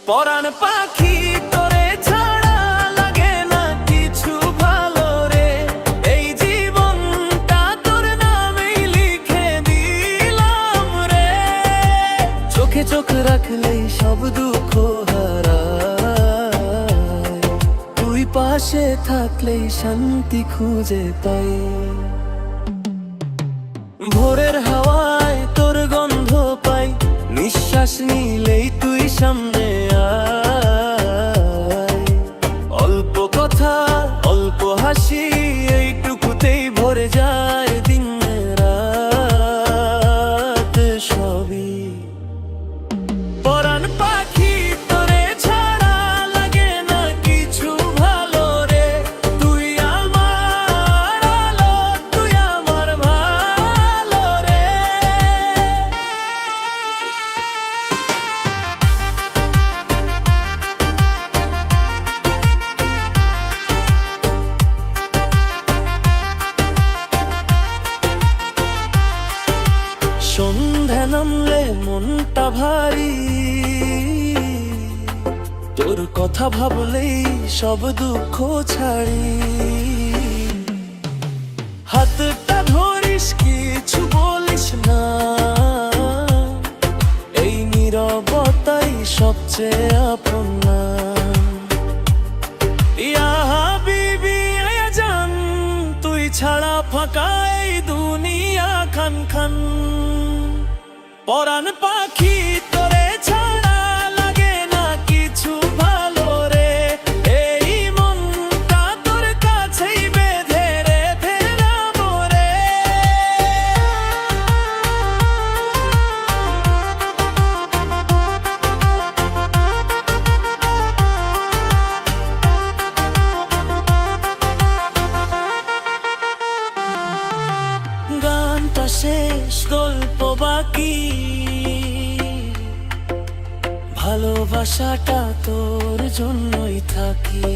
পরাণ পাখি তোরে ছাড়া লাগে না কিছু ভালো রে, এই জীবনটা তোর নামেই লিখে দিলাম রে। চোখে চোখ রাখলেই সব দুঃখ হারায়, তুই পাশে থাকলেই শান্তি খুঁজে পাই। ভোরের হাওয়ায় তোর গন্ধ পাই, নিঃশ্বাস নিলেই তুই সামনে আয়। অল্প কথা অল্প হাসি, এইটুকুতেই ভরে যায় দিন রাত সবই। পরাণ পাখি তোরে ছাড়া লাগে না কিছু ভালো রে, তুই আমার আলো, তুই আমার ভালো রে। সন্ধ্যা নামলে মনটা ভারী, তোর কথা ভাবলেই সব দুঃখ ছাড়ি। হাতটা ধরিস কিছু বলিস না, এই নীরবতাই সবচেয়ে আপন নাম। ইয়া হাবিবি আয়া জান, তুই ছাড়া ফাঁকা এই দুনিয়া খান খান। পরাণ পাখি তোরে ছাড়া লাগে না কিছু ভালো রে, এই মনটা তোর কাছেই বেঁধে রেখে যাবো রে। গানটা শেষ, গল্প বাকি, ভালোবাসাটা তোর জন্যই থাকি।